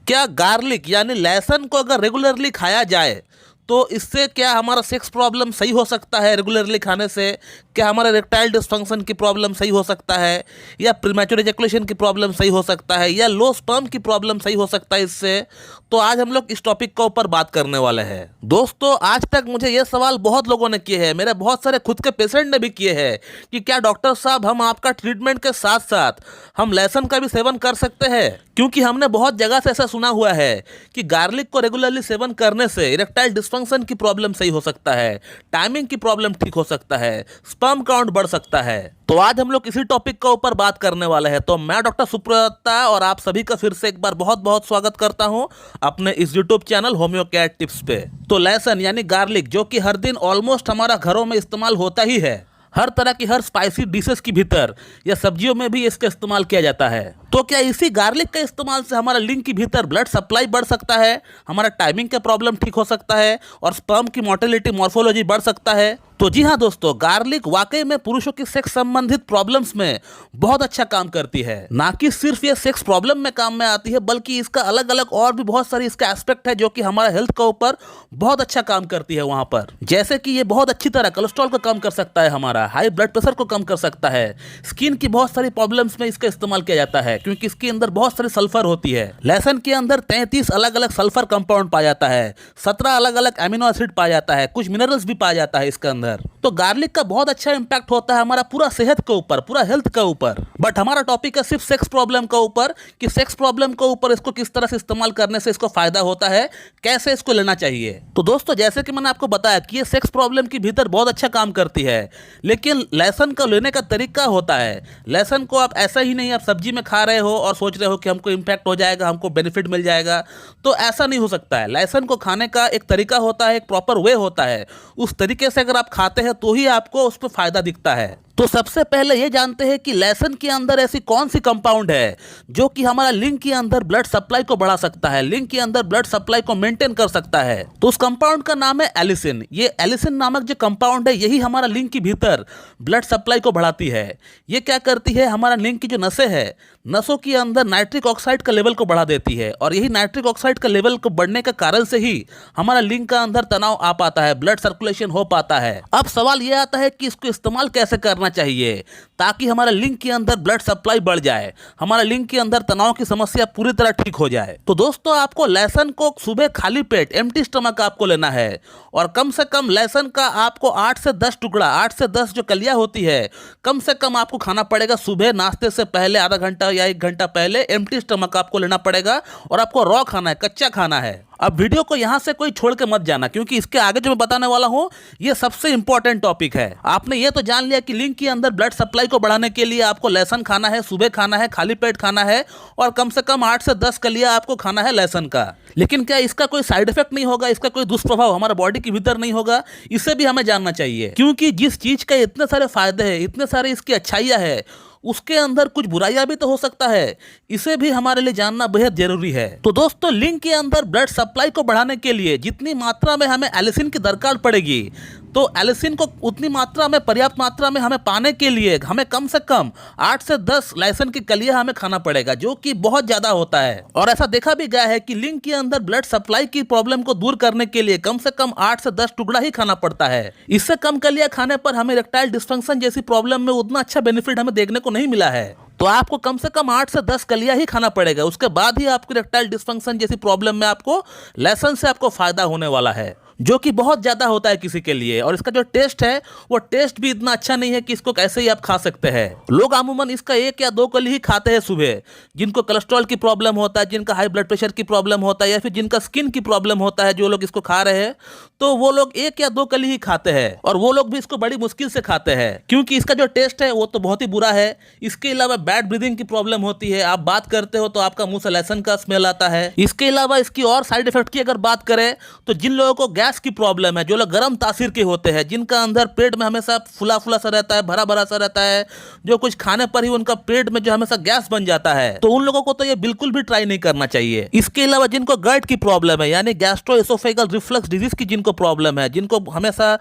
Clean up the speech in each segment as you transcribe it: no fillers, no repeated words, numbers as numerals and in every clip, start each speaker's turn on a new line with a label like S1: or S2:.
S1: क्या गार्लिक यानी लहसुन को अगर रेगुलरली खाया जाए तो इससे क्या हमारा सेक्स प्रॉब्लम सही हो सकता है? रेगुलरली खाने से क्या हमारा इरेक्टाइल डिस्फंक्शन की प्रॉब्लम सही हो सकता है, या प्रीमैच्योर इजैकुलेशन की प्रॉब्लम सही हो सकता है, या लो स्पर्म की प्रॉब्लम सही हो सकता है इससे? तो आज हम लोग इस टॉपिक के ऊपर बात करने वाले हैं। दोस्तों, आज तक मुझे ये सवाल बहुत लोगों ने किए हैं, मेरे बहुत सारे खुद के पेशेंट ने भी किए हैं कि क्या डॉक्टर साहब हम आपका ट्रीटमेंट के साथ साथ हम लहसुन का भी सेवन कर सकते हैं? क्योंकि हमने बहुत जगह से ऐसा सुना हुआ है कि गार्लिक को रेगुलरली सेवन करने से इरेक्टाइल डिस्फंक्शन की प्रॉब्लम सही हो सकता है, टाइमिंग की प्रॉब्लम ठीक हो सकता है, स्पर्म काउंट बढ़ सकता है। तो आज हम लोग इसी टॉपिक के ऊपर बात करने वाले हैं। तो मैं डॉक्टर सुप्रता और आप सभी का फिर से एक बार बहुत बहुत स्वागत करता हूं अपने इस YouTube channel homeo care tips पे। तो लहसुन यानी गार्लिक, जो कि हर दिन ऑलमोस्ट हमारा घरों में इस्तेमाल होता ही है, हर तरह की हर स्पाइसी डिशेस के भीतर या सब्जियों में भी इसका इस्तेमाल किया जाता है। तो क्या इसी गार्लिक के इस्तेमाल से हमारा लिंग के भीतर ब्लड सप्लाई बढ़ सकता है, हमारा टाइमिंग का प्रॉब्लम ठीक हो सकता है और स्पर्म की मोटिलिटी मॉर्फोलॉजी बढ़ सकता है? तो जी हाँ दोस्तों, गार्लिक वाकई में पुरुषों की सेक्स संबंधित प्रॉब्लम्स में बहुत अच्छा काम करती है। ना कि सिर्फ ये सेक्स प्रॉब्लम में काम में आती है, बल्कि इसका अलग अलग और भी बहुत सारी इसका एस्पेक्ट है जो कि हमारा हेल्थ के ऊपर बहुत अच्छा काम करती है वहां पर। जैसे कि ये बहुत अच्छी तरह कोलेस्ट्रॉल को कम कर सकता है, हमारा हाई ब्लड प्रेशर को कम कर सकता है, स्किन की बहुत सारी प्रॉब्लम्स में इसका इस्तेमाल किया जाता है क्योंकि इसके अंदर बहुत सारी सल्फर होती है। लहसुन के अंदर 33 अलग अलग सल्फर कंपाउंड पाया जाता है, 17 अलग अलग एमिनो एसिड पाया जाता है, कुछ मिनरल्स भी पाया जाता है इसके अंदर। तो गार्लिक का बहुत अच्छा इंपैक्ट होता है हमारा पूरा सेहत के ऊपर, पूरा हेल्थ के ऊपर। बट हमारा टॉपिक है सिर्फ सेक्स प्रॉब्लम के ऊपर, कि सेक्स प्रॉब्लम के ऊपर इसको किस तरह से इस्तेमाल करने से इसको फायदा होता है, कैसे इसको लेना चाहिए। तो दोस्तों, जैसे कि मैंने आपको बताया कि ये सेक्स प्रॉब्लम के भीतर बहुत अच्छा काम करती है, लेकिन लहसुन को लेने का तरीका होता है। लहसुन को आप ऐसा ही नहीं आप सब्जी में खा रहे हो और सोच रहे हो कि हमको इंपैक्ट हो जाएगा, हमको बेनिफिट मिल जाएगा, तो ऐसा नहीं हो सकता है। लहसुन को खाने का एक तरीका होता है, एक प्रॉपर वे होता है। उस तरीके से अगर आप खाते हैं तो ही आपको उस पर फायदा दिखता है। तो सबसे पहले ये जानते हैं कि लहसुन के अंदर ऐसी कौन सी कंपाउंड है जो कि हमारा लिंग के अंदर ब्लड सप्लाई को बढ़ा सकता है, लिंग के अंदर ब्लड सप्लाई को मेंटेन कर सकता है। तो उस कंपाउंड का नाम है एलिसिन। ये एलिसिन नामक जो कंपाउंड है, यही हमारा लिंग के भीतर ब्लड सप्लाई को बढ़ाती है। ये क्या करती है, हमारा लिंग की जो नसें है, नसों के अंदर नाइट्रिक ऑक्साइड का लेवल को बढ़ा देती है, और यही नाइट्रिक ऑक्साइड का लेवल को बढ़ने के कारण से ही हमारा लिंग का अंदर तनाव आ पाता है, ब्लड सर्कुलेशन हो पाता है। अब सवाल यह आता है कि इसको इस्तेमाल कैसे करना चाहिए ताकि हमारा लिंग के अंदर ब्लड सप्लाई बढ़ जाए, हमारा लिंग के अंदर तनाव की समस्या पूरी तरह ठीक हो जाए। तो दोस्तों, आपको लहसुन को सुबह खाली पेट, एम्प्टी स्टमक आपको लेना है, और कम से कम लहसुन का आपको 8 से 10 टुकड़ा, 8 से 10 जो कलियां होती है, कम से कम आपको खाना पड़ेगा सुबह नाश्ते से पहले, आधा घंटा या 1 घंटा पहले एम्प्टी स्टमक आपको लेना पड़ेगा। और आपको रॉ खाना है, कच्चा खाना है। अब वीडियो को यहां से कोई छोड़ के मत जाना, क्योंकि इसके आगे जो मैं बताने वाला हूं ये सबसे इंपॉर्टेंट टॉपिक है। आपने ये तो जान लिया कि लिंग के अंदर ब्लड सप्लाई को बढ़ाने के लिए आपको लहसुन खाना है, सुबह खाना है, खाली पेट खाना है, और कम से कम 8 से 10 कलियां आपको खाना है लहसुन का। लेकिन क्या इसका कोई साइड इफेक्ट नहीं होगा, इसका कोई दुष्प्रभाव हमारे बॉडी के भीतर नहीं होगा? इसे भी हमें जानना चाहिए, क्योंकि जिस चीज के इतने सारे फायदे हैं, इतने सारे इसकी अच्छाइयां है, उसके अंदर कुछ बुराइयां भी तो हो सकता है। इसे भी हमारे लिए जानना बेहद जरूरी है। तो दोस्तों, लिंग के अंदर ब्लड सप्लाई को बढ़ाने के लिए जितनी मात्रा में हमें एलिसिन की दरकार पड़ेगी, तो एलिसिन को उतनी मात्रा में, पर्याप्त मात्रा में हमें पाने के लिए हमें कम से कम 8 से 10 लहसुन की कलियां हमें खाना पड़ेगा, जो कि बहुत ज्यादा होता है। और ऐसा देखा भी गया है कि लिंग के अंदर ब्लड सप्लाई की प्रॉब्लम को दूर करने के लिए कम से कम 8 से 10 टुकड़ा ही खाना पड़ता है। इससे कम कलियां खाने पर हमें इरेक्टाइल डिस्फंक्शन जैसी प्रॉब्लम में उतना अच्छा बेनिफिट हमें देखने को नहीं मिला है। तो आपको कम से कम 8 से 10 कलियां ही खाना पड़ेगा, उसके बाद ही आपको इरेक्टाइल डिस्फंक्शन जैसी प्रॉब्लम में आपको लहसुन से आपको फायदा होने वाला है, जो कि बहुत ज़्यादा होता है किसी के लिए। और इसका जो टेस्ट है वो टेस्ट भी इतना अच्छा नहीं है कि इसको कैसे ही आप खा सकते हैं। लोग अमूमन इसका 1 या 2 कली ही खाते हैं सुबह, जिनको कोलेस्ट्रॉल की प्रॉब्लम होता है, जिनका हाई ब्लड प्रेशर की प्रॉब्लम होता है, या फिर जिनका स्किन की प्रॉब्लम होता है, जो लोग इसको खा रहे हैं, तो वो लोग 1 या 2 कली ही खाते हैं, और वो लोग भी इसको बड़ी मुश्किल से खाते हैं, क्योंकि इसका जो टेस्ट है वो तो बहुत ही बुरा है। इसके अलावा बैड ब्रीदिंग की प्रॉब्लम होती है, आप बात करते हो तो आपका मुंह से लहसुन का स्मेल आता है। इसके अलावा इसकी और साइड इफेक्ट की अगर बात करें तो जिन लोगों को गैस की प्रॉब्लम है, जो लोग गर्म तासीर के होते हैं, जिनका अंदर पेट में हमेशा फुला फुला सा रहता है, भरा भरा सा रहता है, जो कुछ खाने पर ही उनका पेट में जो हमेशा गैस बन जाता है, तो उन लोगों को तो ये बिल्कुल भी ट्राई नहीं करना चाहिए। इसके अलावा जिनको गट की प्रॉब्लम है, यानी गैस्ट्रोएसोफेगल रिफ्लक्स डिजीज की जिनको प्रॉब्लम है, जिनको हमेशा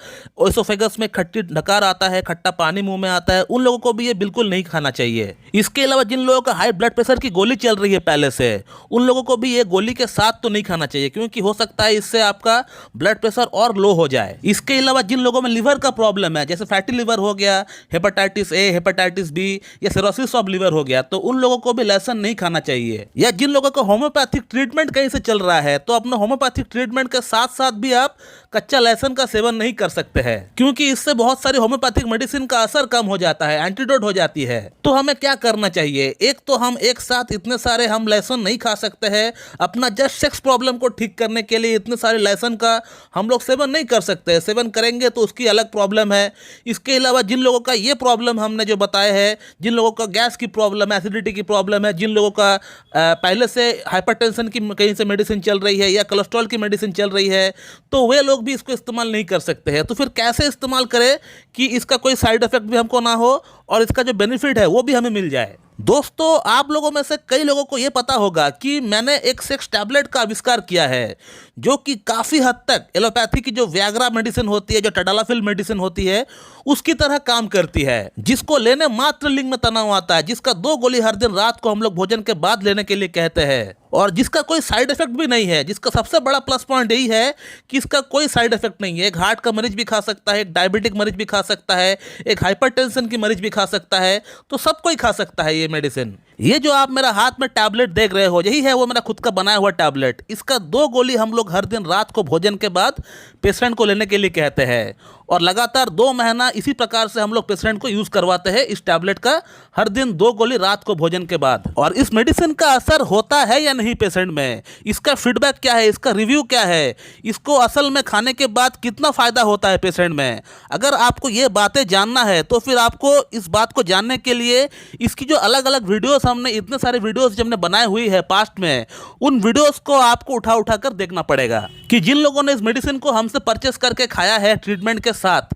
S1: एसोफेगस में खट्टी ढकार आता है, खट्टा पानी मुंह में आता है, उन लोगों को भी ये बिल्कुल नहीं खाना चाहिए। इसके अलावा जिन लोगों का हाई ब्लड प्रेशर की गोली चल रही है पहले से, उन लोगों को भी ये गोली के साथ तो नहीं खाना चाहिए, क्योंकि हो सकता है इससे आपका ब्लड प्रेशर और लो हो जाए। इसके अलावा जिन लोगों में लिवर का प्रॉब्लम है, जैसे फैटी लिवर हो गया, हेपेटाइटिस ए, हेपेटाइटिस बी या सिरोसिस ऑफ लिवर हो गया, तो उन लोगों को भी लहसुन नहीं खाना चाहिए। या जिन लोगों को होम्योपैथिक ट्रीटमेंट कहीं से चल रहा है, तो अपने होम्योपैथिक ट्रीटमेंट के साथ साथ भी आप कच्चा लहसुन का सेवन नहीं कर सकते हैं, क्योंकि इससे बहुत सारी होम्योपैथिक मेडिसिन का असर कम हो जाता है, एंटीडोट हो जाती है। तो हमें क्या करना चाहिए? एक तो हम एक साथ इतने सारे हम लहसुन नहीं खा सकते हैं। अपना जस्ट सेक्स प्रॉब्लम को ठीक करने के लिए इतने सारे लहसुन का हम लोग सेवन नहीं कर सकते। सेवन करेंगे तो उसकी अलग प्रॉब्लम है। इसके अलावा जिन लोगों का ये प्रॉब्लम हमने जो बताया है, जिन लोगों का गैस की प्रॉब्लम है, एसिडिटी की प्रॉब्लम है, जिन लोगों का पहले से हाइपरटेंशन की कहीं से मेडिसिन चल रही है या कोलेस्ट्रॉल की मेडिसिन चल रही है, तो वे लोग भी इसको इस्तेमाल नहीं कर सकते हैं। तो फिर कैसे इस्तेमाल करें कि इसका कोई साइड इफेक्ट भी हमको ना हो और इसका जो बेनिफिट है वो भी हमें मिल जाए। दोस्तों, आप लोगों में से कई लोगों को यह पता होगा कि मैंने एक सेक्स टैबलेट का आविष्कार किया है, जो कि काफ़ी हद तक एलोपैथी की जो व्याग्रा मेडिसिन होती है, जो टडालाफिल मेडिसिन होती है, उसकी तरह काम करती है, जिसको लेने मात्र लिंग में तनाव आता है, जिसका 2 गोली हर दिन रात को हम लोग भोजन के बाद लेने के लिए कहते हैं, और जिसका कोई साइड इफेक्ट भी नहीं है। जिसका सबसे बड़ा प्लस पॉइंट यही है कि इसका कोई साइड इफेक्ट नहीं है। एक हार्ट का मरीज भी खा सकता है, एक डायबिटिक मरीज भी खा सकता है, एक हाइपरटेंशन की मरीज भी खा सकता है, तो सब कोई खा सकता है ये मेडिसिन। ये जो आप मेरा हाथ में टैबलेट देख रहे हो, यही है वो मेरा खुद का बनाया हुआ टैबलेट। इसका 2 गोली हम लोग हर दिन रात को भोजन के बाद पेशेंट को लेने के लिए कहते हैं, और लगातार 2 महीना इसी प्रकार से हम लोग पेशेंट को यूज करवाते हैं इस टैबलेट का, हर दिन 2 गोली रात को भोजन के बाद। और इस मेडिसिन का असर होता है या नहीं पेशेंट में, इसका फीडबैक क्या है, इसका रिव्यू क्या है, इसको असल में खाने के बाद कितना फायदा होता है पेशेंट में, अगर आपको ये बातें जानना है तो फिर आपको इस बात को जानने के लिए इसकी जो अलग अलग वीडियोस, हमने इतने सारे वीडियोस जो हमने बनाए हुई है पास्ट में, उन वीडियोस को आपको उठा उठा कर देखना पड़ेगा कि जिन लोगों ने इस मेडिसिन को हमसे परचेस करके खाया है ट्रीटमेंट के साथ,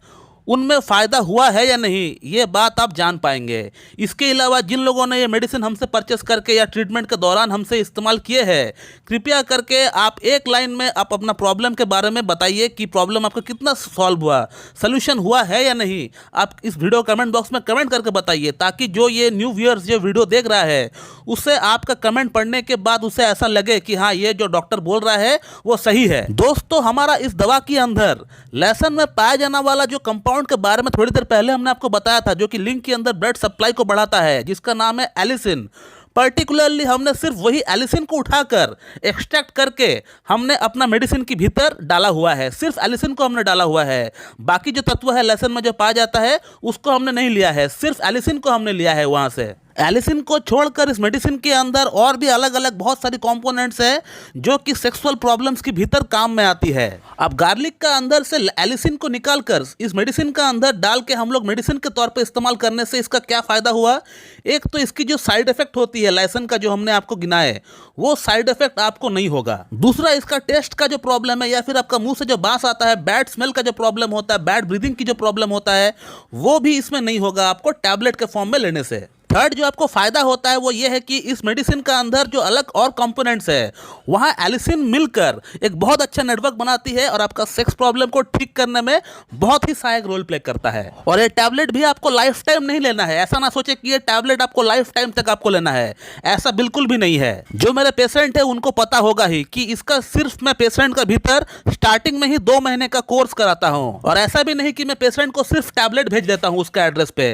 S1: उनमें फ़ायदा हुआ है या नहीं, ये बात आप जान पाएंगे। इसके अलावा जिन लोगों ने ये मेडिसिन हमसे परचेस करके या ट्रीटमेंट के दौरान हमसे इस्तेमाल किए हैं, कृपया करके आप एक लाइन में आप अपना प्रॉब्लम के बारे में बताइए कि प्रॉब्लम आपका कितना सॉल्व हुआ, सोल्यूशन हुआ है या नहीं। आप इस वीडियो कमेंट बॉक्स में कमेंट करके बताइए, ताकि जो ये न्यू व्यूअर्स जो वीडियो देख रहा है, उससे आपका कमेंट पढ़ने के बाद उसे ऐसा लगे कि हाँ, ये जो डॉक्टर बोल रहा है वो सही है। दोस्तों, हमारा इस दवा के अंदर लहसुन में पाया जाने वाला जो कंपाउंड के बारे में थोड़ी देर पहले हमने आपको बताया था, जो कि लिंग के अंदर ब्लड सप्लाई को बढ़ाता है, जिसका नाम है एलिसिन। पर्टिकुलरली हमने सिर्फ वही एलिसिन को उठाकर एक्सट्रैक्ट करके हमने अपना मेडिसिन के भीतर डाला हुआ है। सिर्फ एलिसिन को हमने डाला हुआ है, बाकी जो तत्व है लहसुन में जो पाया जाता है उसको हमने नहीं लिया है, सिर्फ एलिसिन को हमने लिया है वहां से। एलिसिन को छोड़कर इस मेडिसिन के अंदर और भी अलग अलग बहुत सारी कंपोनेंट्स हैं, जो कि सेक्सुअल प्रॉब्लम्स के भीतर काम में आती है। अब गार्लिक का अंदर से एलिसिन को निकालकर इस मेडिसिन का अंदर डाल के हम लोग मेडिसिन के तौर पे इस्तेमाल करने से इसका क्या फ़ायदा हुआ? एक तो इसकी जो साइड इफेक्ट होती है लहसुन का, जो हमने आपको गिनाए, वो साइड इफेक्ट आपको नहीं होगा। दूसरा, इसका टेस्ट का जो प्रॉब्लम है या फिर आपका मुंह से जो बास आता है, बैड स्मेल का जो प्रॉब्लम होता है, बैड ब्रीदिंग की जो प्रॉब्लम होता है, वो भी इसमें नहीं होगा आपको टैबलेट के फॉर्म में लेने से। थर्ड जो आपको फायदा होता है वो ये है कि इस मेडिसिन का अंदर जो अलग और कंपोनेंट्स है, वहाँ एलिसिन मिलकर एक बहुत अच्छा नेटवर्क बनाती है और आपका सेक्स प्रॉब्लम को ठीक करने में बहुत ही सहायक रोल प्ले करता है। और ये टैबलेट भी आपको लाइफ टाइम नहीं लेना है। ऐसा ना सोचे कि ये टैबलेट आपको लाइफ टाइम तक आपको लेना है, ऐसा बिल्कुल भी नहीं है। जो मेरे पेशेंट है उनको पता होगा ही कि इसका सिर्फ मैं पेशेंट का भीतर स्टार्टिंग में ही 2 महीने का कोर्स कराता हूँ। और ऐसा भी नहीं कि मैं पेशेंट को सिर्फ टैबलेट भेज देता हूँ उसका एड्रेस पे।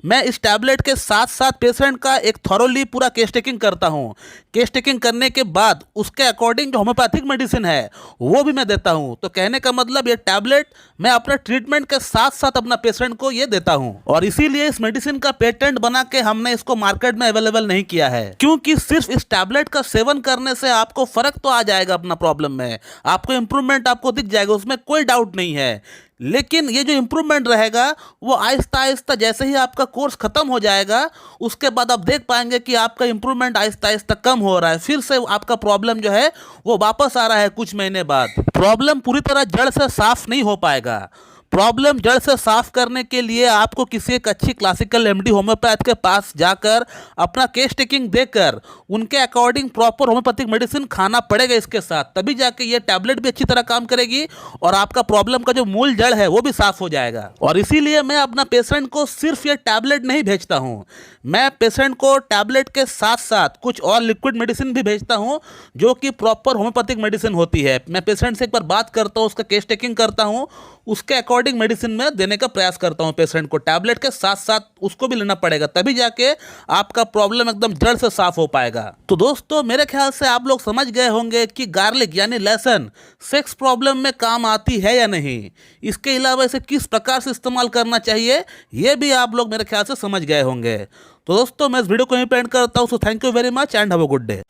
S1: मैं इस टैबलेट के साथ पेशेंट का एक थॉरोली पूरा केस टेकिंग करता हूं। केस टेकिंग करने के बाद उसके अकॉर्डिंग जो होम्योपैथिक मेडिसिन है वो भी मैं देता हूं। तो कहने का मतलब ये टैबलेट मैं अपने ट्रीटमेंट के साथ साथ अपना पेशेंट को ये देता हूं। और इसीलिए इस मेडिसिन का पेटेंट बना के हमने इसको मार्केट में अवेलेबल नहीं किया है, क्योंकि सिर्फ इस टैबलेट का सेवन करने से आपको फर्क तो आ जाएगा अपना प्रॉब्लम में, आपको इंप्रूवमेंट आपको दिख जाएगा, उसमें कोई डाउट नहीं है। लेकिन ये जो इम्प्रूवमेंट रहेगा वो आहिस्ता आहिस्ता जैसे ही आपका कोर्स खत्म हो जाएगा उसके बाद आप देख पाएंगे कि आपका इम्प्रूवमेंट आहिस्ता आहिस्ता कम हो रहा है, फिर से आपका प्रॉब्लम जो है वो वापस आ रहा है कुछ महीने बाद। प्रॉब्लम पूरी तरह जड़ से साफ नहीं हो पाएगा। प्रॉब्लम जड़ से साफ करने के लिए आपको किसी एक अच्छी क्लासिकल एमडी होम्योपैथ के पास जाकर अपना केस टेकिंग देकर उनके अकॉर्डिंग प्रॉपर होम्योपैथिक मेडिसिन खाना पड़ेगा इसके साथ, तभी जाके ये टैबलेट भी अच्छी तरह काम करेगी और आपका प्रॉब्लम का जो मूल जड़ है वो भी साफ हो जाएगा। और इसीलिए मैं अपना पेशेंट को सिर्फ ये टैबलेट नहीं भेजता हूँ, मैं पेशेंट को टैबलेट के साथ साथ कुछ और लिक्विड मेडिसिन भी भेजता हूँ जो कि प्रॉपर होम्योपैथिक मेडिसिन होती है। मैं पेशेंट से एक बार बात करता हूँ, उसका केस टेकिंग करता हूँ, उसके अकॉर्डिंग मेडिसिन में देने का प्रयास करता हूं पेशेंट को। टैबलेट के साथ साथ उसको भी लेना पड़ेगा, तभी जाके आपका प्रॉब्लम एकदम जड़ से साफ हो पाएगा। तो दोस्तों मेरे ख्याल से आप लोग समझ गए होंगे कि गार्लिक यानी लहसुन सेक्स प्रॉब्लम में काम आती है या नहीं, इसके अलावा इसे किस प्रकार से इस्तेमाल करना चाहिए ये भी आप लोग मेरे ख्याल से समझ गए होंगे। तो दोस्तों मैं इस वीडियो को यहीं पे एंड करता हूं। So thank you very much and have a good day.